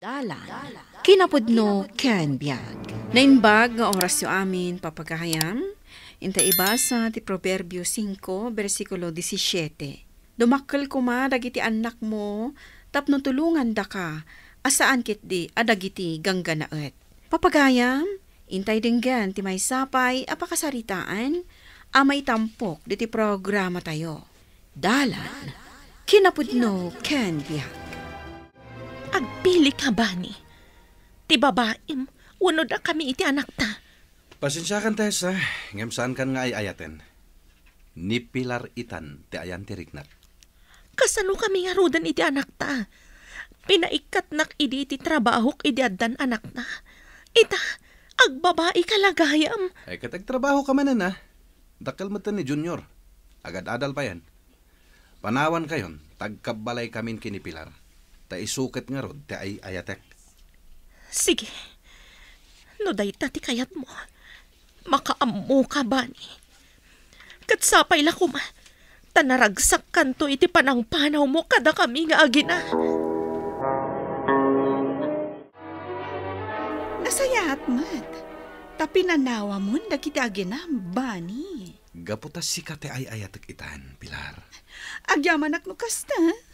Dalan, kinapudno ken biyag. Nainbag nga oras yo amin papagahayam, inta ibasa ti Proverbio 5, versikulo 17. Dumakkel kuma dagiti anak mo, tapno tulungan da ka, asaan kitdi adagiti gangganaet. Papagayam, intay dinggan ti may sapay apakasaritaan, amay tampok diti programa tayo. Dalan, kinapudno ken biyag. Agpili ka ba ni? Ti babaim, unod na kami iti anak ta. Pasensya kan Tessa, ngam saan kan nga ay ayaten. Ni Pilar itan, ti ayan ti Rignat. Kasano kami nga rodan iti anak ta? Pinaikat nak idi iti trabahok idi addan anak na. Ita, agbabae kalagayam. Ay katagtrabaho ka manan ha. Dakal mo ni Junior. Agad-adal pa yan. Panawan kayon, tagkabalay kamin kini Pilar. Ta isukat nga rod, ti ay ayatek. Sige, no day ti kayat mo. Makaammo ka ba ni? Katsapay la kuma, tanaragsak kanto iti panangpanaw mo kada kami nga agina. Nasayat mat, tapi nanawa mo dagiti agina ba ni? Gaputas si ka ti ay ayatek itan, Pilar. Agyamanak no kasta.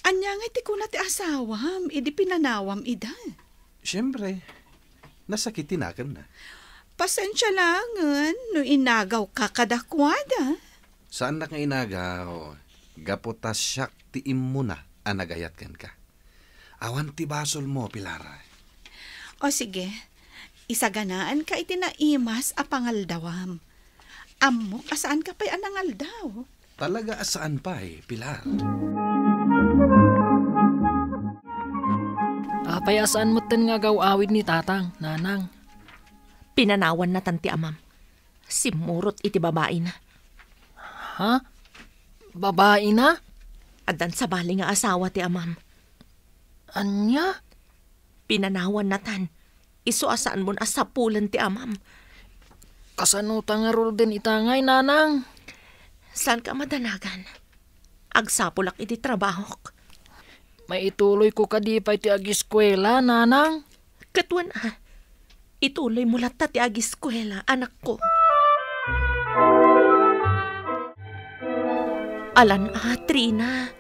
Anya nga ti kuna ti asawam, idi pinanawam ida. Siyempre, nasakitin akin na. Pasensya langan, no inagaw ka kadakwada. Saan na nga inagaw? Gaputas siyak ti imuna anagayat kan ka. Awan ti basol mo, Pilar. O sige, isaganaan ka iti naimas a pangaldawam. Amok asaan ka pa'y anangaldaw? Talaga asaan pa Pilar? Payasaan mo ten nga gawawid ni tatang, nanang. Pinanawan na tanti amam. Simurot iti babae na. Ha? Babae na? Addan sa bali nga asawa ti amam. Anya? Pinanawan na tan. Iso asaan mo na asapulan ti amam. Kasanuta nga rol din itangay, nanang. Saan ka madanagan? Agsapulak iti trabahok. May ituloy ko kadipay ti agiskwela, nanang. Katuan ituloy mo lata ti agiskwela, anak ko. Alan Trina.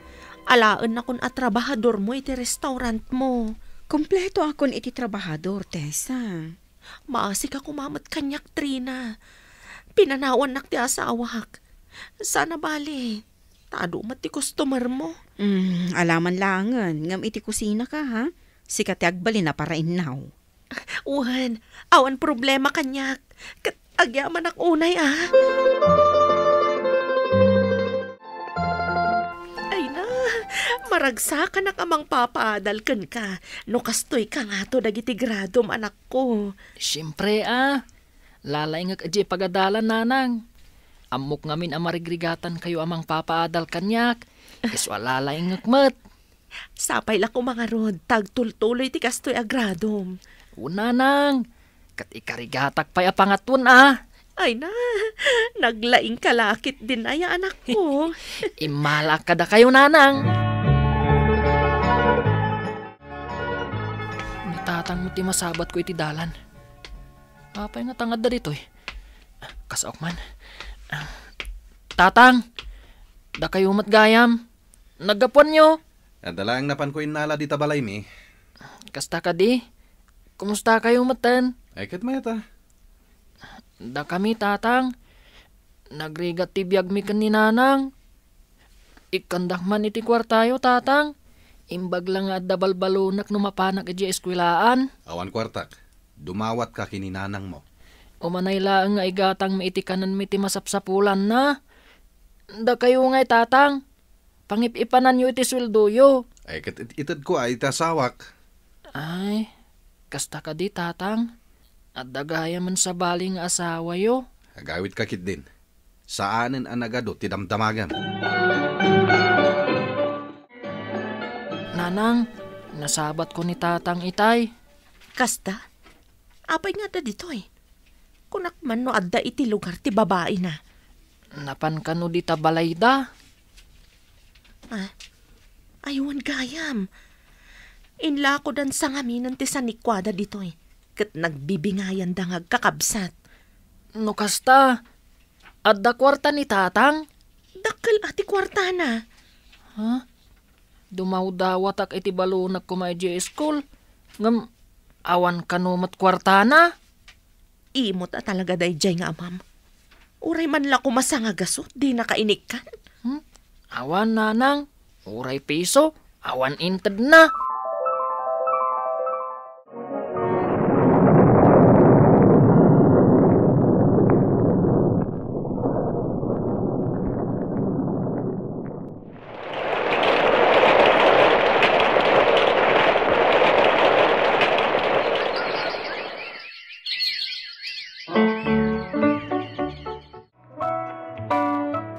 Alaan na kun trabahador mo iti restaurant mo. Kompleto akon iti trabahador, Tessa. Maasik ako mamat kanyak, Trina. Pinanawan nak ti asawak. Sana bali. Tado mat ti customer mo. Alaman langan, ngam iti kusina ka ha? Sikat agbali na para inaw. Uwan, awan problema kanyak. Agyaman ak unay Ay na, maragsakan ak amang papaadalkan ka. No kastoy ka nga to dagiti gradom anak ko. Siyempre lalay nga kaji pagadalan, nanang. Amok ngamin amarigregatan kayo amang papaadal kanyak. Iswalalay ngakmat. Sapay la ko mga rod, tagtultuloy ti kastoy agradom. Unanang, kat ikarigatak pa'y apangatun Ay na, naglaing kalakit din ay anak ko. Imala ka da kayo, nanang. Nitatang mo ti masabat ko iti dalan. Apay nga tangad da dito Kasaok man. Tatang, da kayo matgayam. Naggapuan nyo. Adalang napan ko inala di tabalay mi. Kasta ka di? Kumusta kayo matan? Ay kat mayata. Da kami, tatang. Nagrigat ti biyag mi kan ni nanang. Ikandak man iti kwartayo, tatang. Imbag lang at dabalbalonak numapanak iti eskwilaan. Awan kwartak, dumawat ka kininanang mo. Umanay laang nga igatang mi iti kanan mi ti masapsapulan na. Da kayo ngay, tatang. Pangipipanan yo iti sweldoyo. Ay kat itad ko ay tasawak. Ay, kasta ka di, tatang. At dagaya man sa baling asawa yo. Agawit kakit din. Saanin ang nagado ti damdamagan. Nanang, nasabat ko ni tatang itay. Kasta, apay nga da dito Kunak man no adda iti lugar ti babae na. Napan ka no di tabalay da. Aywan gayam. Inla ko dan sa ngaminan ti sanikwada dito eh. Kat nagbibingayan dangag kakabsat. No kasta, adda kwarta ni tatang. Dakkel ati kwarta na. Ha? Dumawdawat ak iti balunak ko may school. Ngam, awan kanumat kwarta na. Imot a talaga dayjay nga amam. Uray man la kumasa nga gasot, di nakainik kan. Awan nanang, uray piso, awan inted na.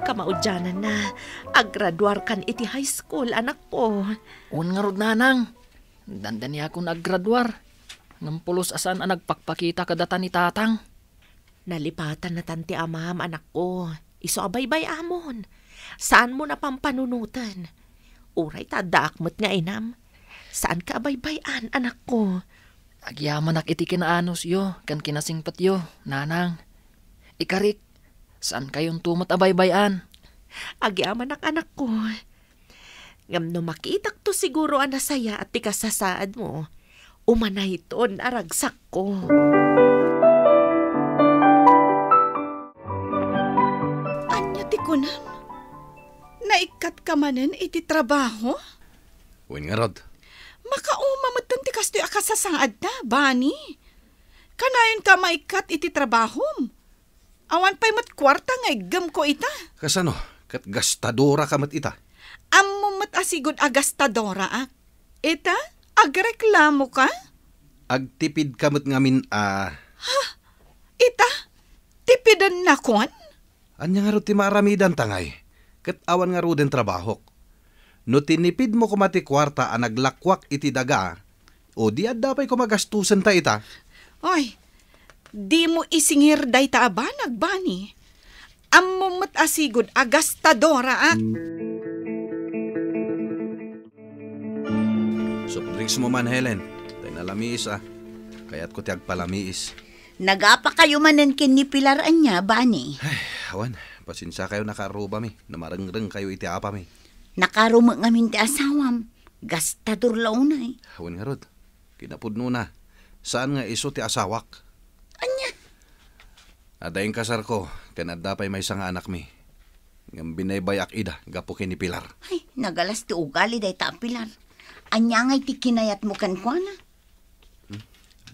Kamaudyanan na, aggraduar kan iti high school, anak ko. Un nga rod nanang, dandan niya ako naggraduar. Ngam pulos asan ang nagpakpakita kadata ni tatang. Nalipatan na tanti amam, anak ko. Iso abay-bay amon. Saan mo na pampanunutan? Uray tadaakmat nga inam. Saan ka abay-bayan, anak ko? Agyaman ak iti kinaanos yo, kan kinasingpat yo, nanang. Ikarik, saan kayong tumat abay-bayan? Agyaman ang anak ko. Ngam no makitak to siguro ang nasaya at tikasasaad mo, umanay ton aragsak ko. Anya ti kunam? Naikat ka manen iti trabaho? Uwin nga rod. Makaumamatan ti kastoy akasasaad na, Bani. Kanayon ka maikat iti trabaho. Awan pa'y mat kwarta nga igam ko ita. Kasano? Kat gastadora ka mat ita. Ammo mat asigod agastadora ak. Ita? Agreklamo ka? Agtipid ka mat ngamin Ita? Tipidan na kon? Anya nga ro ti maaramidan tangay. Kat awan nga ro den trabahok. No tinipid mo kumati kwarta ang naglakwak iti daga, o di adda pa'y kumagastusan ta ita. Oy, di mo isingir day ta abanag, Bani. Ammo mat asigod agastadora ak. Soft drinks mo man, Helen. Tay nalamiis Kaya't ko ti agpalamiis. Nagapa kayo manen kin ni Pilar anya, Bani. Ay, awan. Pasensya kayo nakaruba mi. Namarengreng kayo iti apa mi. Nakaruma ngamin ti asawam. Gastador launay. Awan nga rod. Kinapudno na. Saan nga iso ti asawak? Anya? Adayang kasar ko. Kanada pa'y may nga anak mi. Ngam binaybayak ida. Gapo ni Pilar. Ay, nagalas ti ugali day ta Pilar. Anya ngay ti kinayat mo kan kwa na.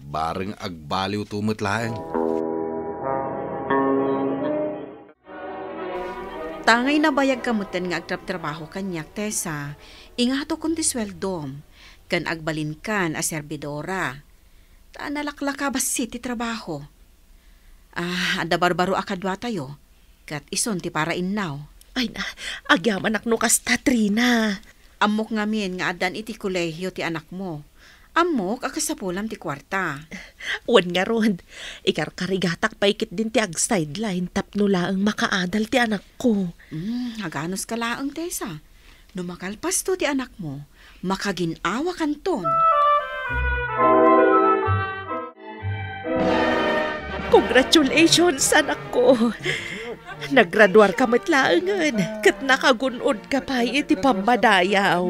Bareng agbaliw tumot laeng. Tangay na bayag kamutan nga agtrap-trabaho kanyak, Tessa. Ingato kundi sweldom. Kan agbalin kan a serbidora. Taan nalaklaka ba si ti trabaho? Ada barbaro akadwa tayo. Kat ison ti para innaw. Ay na, agyaman ak no kasta, Trina. Amok ngamin nga adan iti kolehiyo ti anak mo. Amok akasapulam ti kwarta. Wan nga ron, ikarkarigatak paikit din ti ag-sideline tapno laang makaadal ti anak ko. Haganos ka laang, Tessa. Numakalpas to ti anak mo, makaginawa kanton. Congratulations, anak ko. Naggraduar ka matlaangan, kat nakagunod ka pa iti pambadayaw.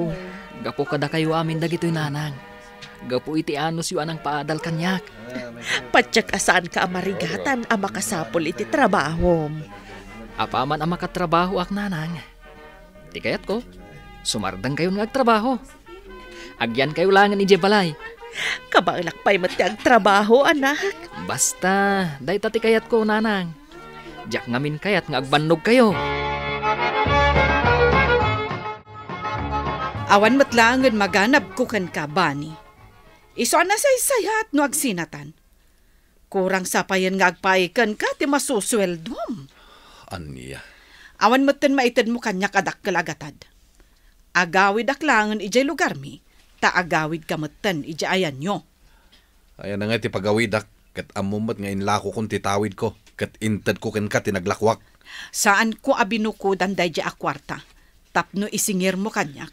Gapo kada kayo amin dagito'y nanang. Gapo iti anos yu anang paadal kanyak. Patsak asaan ka amarigatan ang makasapol iti trabaho. Apaman ang makatrabaho ak nanang. Di kayat ko, sumardang kayo nga agtrabaho. Agyan kayo langan ije balay. Kabalak pa'y mati ang trabaho, anak. Basta, day tati kayat ko nanang. Diyak ngamin kayat nga agbannog kayo. Awan matlangan maganap ko kan ka, Bani. Iso na say-sayat no agsinatan. Kurang sapayan nga agpaikan ka ti masusweldom. Anya? Awan maten maited mo kanya kadakkel agatad. Agawid aklangan ijay lugar mi, ta agawid kamatan ijay ayan nyo. Ayan na nga ti pagawidak. Kat amumat nga inlako kong titawid ko. Kat inted ko ken ka tinaglakwak. Saan ko abinukudan day jay akwarta? Tapno isingir mo kanyak.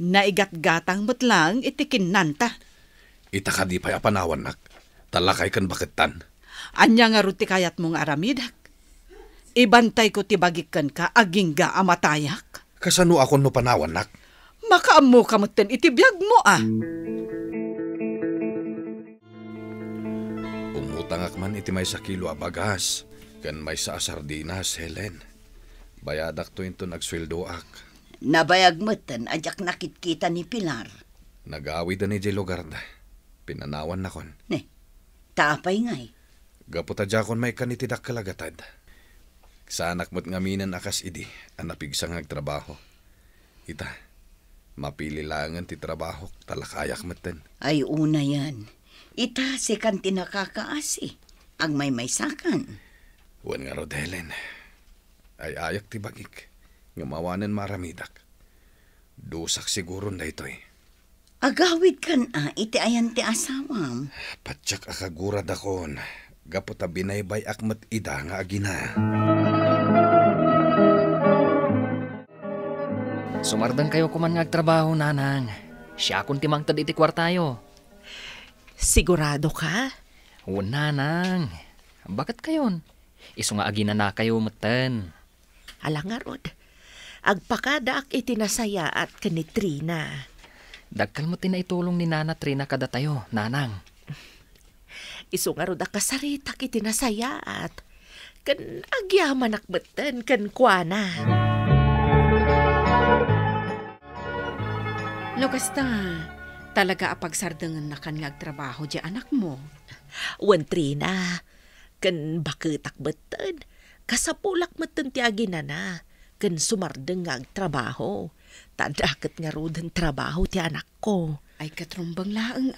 Naigat-gatang mo't lang iti kinanta. Ita ka di pa'y apanawan nak. Talakay kan baketan. Anya nga ruti kayat mong aramidak. Ibantay ko tibagikan ka agingga amatayak. Kasano ako no panawan nak? Makaamo ka mo't itibiyag mo ah. Umutangak man iti may sa kilo abagas. Kan may sa sardinas, Helen. Bayadak to into nagsweldoak. Nabayag mo't ajak nakitkita ni Pilar. Nag-aawid na ni lugar da. Pinanawan na kon. Ne, tapay ngay. Gaputa kon may kanitidak kalagatad. Sa anak mo't ngaminan akas idi, ang napigsang agtrabaho. Ita, mapili langan ti trabaho, talakayak maten. Ay una yan. Ita si kan tinakakaasi. Ang may sakan. Wan nga rod, Helen. Ay ayak ti bagik. Ngamawanan maramidak. Dusak siguro na ito eh. Agawid kan iti ayan ti asawam. Patsak akagurad akon. Gaputa binaybay akmat ida nga agina. Sumardang kayo kuman nga agtrabaho, nanang. Siya kung timangtad iti kwartayo. Sigurado ka? O, nanang. Bakit kayon? Iso nga agina na kayo matan. Alang nga rod. Agpakadak iti nasaya at kanitrina. Dagkal mo tinaitulong ni Nana Trina kada tayo, nanang. Iso nga rod akasaritak iti nasaya at kan agyaman akbatan kan kuana. No kasta, talaga apagsardangan na kan ngagtrabaho di anak mo. Wan Trina, kan baketak batan, kasapulak matan ti aginana, kan sumardeng nga agtrabaho. Tadakat nga rodan trabaho ti anak ko. Ay katrumbang laeng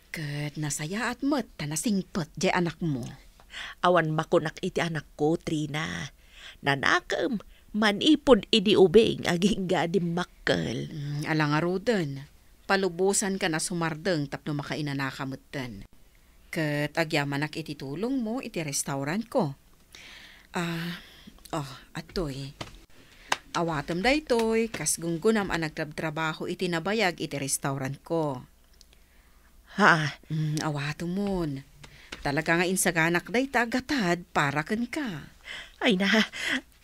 Kat nasaya at mat, tanasingpot di anak mo. Awan makunak iti anak ko, Trina. Nanakam, manipod idi ubing aging gadim makkel. Alang nga rodan, palubusan ka na sumardeng tapno makainanakamutan. Kat agyamanak iti tulong mo iti restaurant ko. Atoy. Awatam da itoy, kas gunggunam ang nagtrabaho iti nabayag iti restaurant ko. Ha? Awatam mon. Talaga nga insaganak da itagatad para kan ka. Ay na,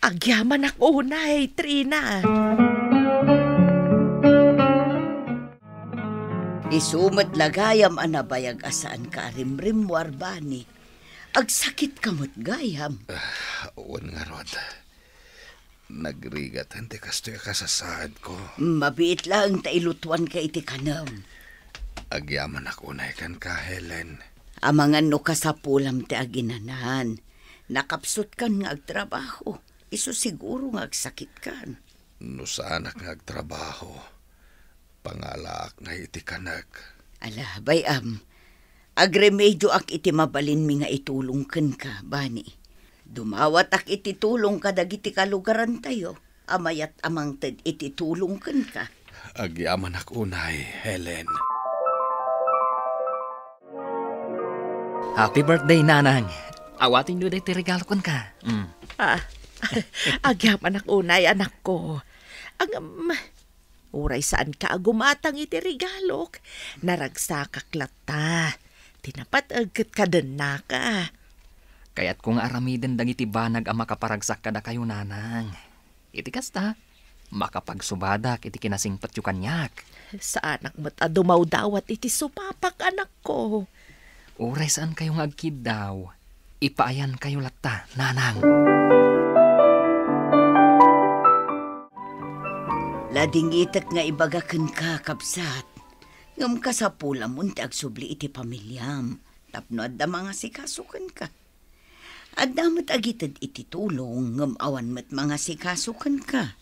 agyaman ako unay, Trina. Isumat lagayam anabayag asaan ka rimrim warbani. Agsakit kamot gayam. Wan nga rod. Nagrigat hante kastoy kasasaad ko. Mabiit lang tailutuan ka iti kanam. Agyaman ako na ikan ka, Helen. Amangan no kasapulam ti aginanan. Nakapsot kan nga agtrabaho. Iso siguro nga agsakit kan. No saan nga agtrabaho. Pangalaak nga iti kanak. Ala, bayam. Agremedyo ak iti mabalin mi nga itulong kan ka, bani. Dumawat ak iti tulong ka dagiti kalugaran tayo. Amayat amang ted iti tulong kan ka. Agyaman ako unay, Helen. Happy birthday, nanang. Awatin nyo dahi ti regalo kon ka. Agyaman ako unay, anak ko. Uray saan ka agumatang iti regalok. Naragsakak lata. Tinapat agkat ka din na ka. Kaya't kung aramiden dagiti banag ang makaparagsak kada kayo, nanang. Iti kasta, makapagsubadak iti kinasingpat yu kanyak. Sa anak mo't adumaw dawat iti supapak, anak ko. Uray saan kayong agkid daw. Ipaayan kayo lata, nanang. Ladingitak nga ibagakan ka, kapsat. Ngam ka sa pula mo, agsubli iti pamilyam. Tapno adda mga sikasukan ka. Adda mat agitad iti tulong, ngam awan mat mga sikasukan ka.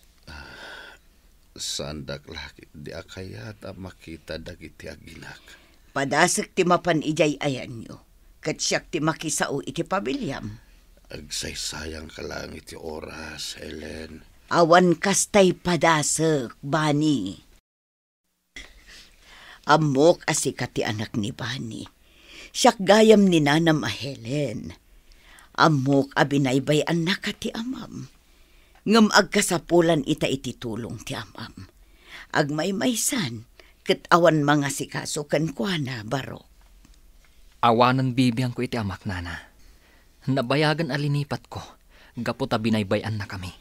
Sandak lakit di akayat makita dagiti aginak. Padasak ti mapan ijay ayan nyo. Katsyak ti makisao iti pamilyam. Agsaysayang ka lang iti oras, Helen. Awan kastay padasak, Bani. Amok asikat ti anak ni Bani. Siyak gayam ni nanam a Helen. Amok abinaybay anak ti amam. Ngam agkasapulan ita iti tulong ti amam. Agmay-maysan, ket awan mga sikaso kan kuana, Barok. Awanan bibiyang ko iti amak, nana. Nabayagan alinipat ko. Gaputa binaybayan na kami.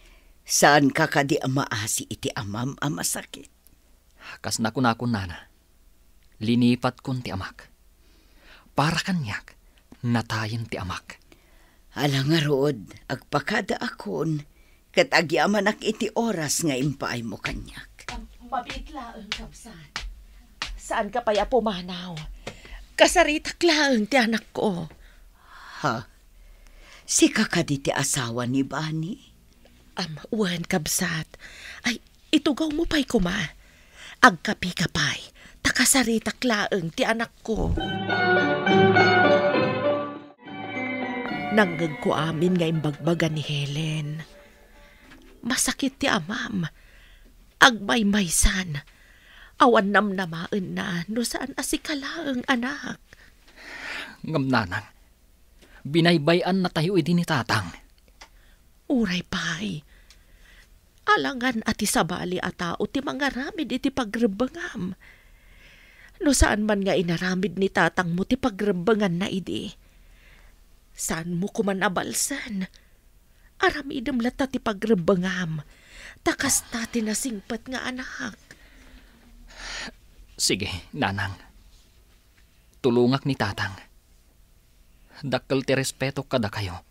Saan ka kadi amaasi iti amam amasakit? Kas nakunakon, nana. Linipat kon ti amak. Para kanyak, natayin ti amak. Alang nga rood, agpakada akon, ket agyaman ak iti oras nga impaay mo kanyak. Mabitlaang kabsat. Saan ka paya pumanaw? Kasaritak laang ti anak ko. Ha? Si kakadi ti asawa ni Bani? Uwan kabsat. Ay, itugaw mo pa'y kuma. Agkapi-kapay. Takasaritak laang ti anak ko. Nanggag ko amin nga imbagbagan ni Helen. Masakit ti amam. Agmay-maysan. Awan namnamaan na no saan asikalaang anak. Ngam, nanang. Binaybayan na tayo idi ni tatang. Uray pay. Alangan ati sabali a tao ti mangaramid iti pagrebengam. No saan man nga inaramid ni tatang mo ti pagrebengan na idi. Saan mo kuman abalsan? Aramidem lata ti pagrebengam. Takas tati na singpat nga anak. Sige, nanang. Tulungak ni tatang. Dakkel ti respeto kada kayo.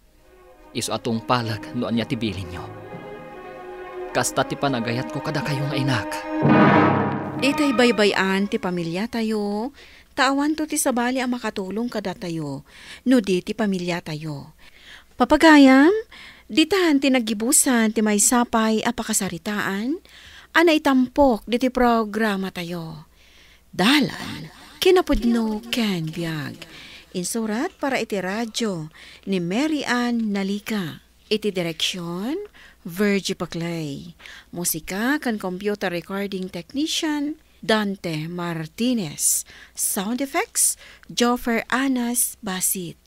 Iso atong palag noan niya tibilin nyo. Kasta ti panagayat ko kada kayo nga inak. Itay baybayan ti pamilya tayo. Taawan to ti sabali ang makatulong kada tayo. No di ti pamilya tayo. Papagayam, ditan ti nagibusan ti may sapay apakasaritaan. Ana itampok di ti programa tayo. Dalan, kinapudno Ken Biag. Insurat para iti radyo ni Mary Ann Nalika. Iti direksyon, Virgie Paclay. Musika kan computer recording technician, Dante Martinez. Sound effects, Joffer Anas Basit.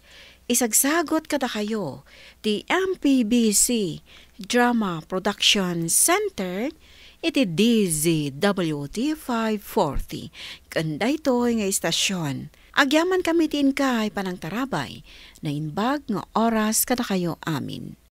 Isagsagot kada kayo, ti MPBC Drama Production Center, iti DZWT 540. Kanda ito nga istasyon. Agyaman kami tin kay panang tarabay, na inbag nga oras kada kayo amin.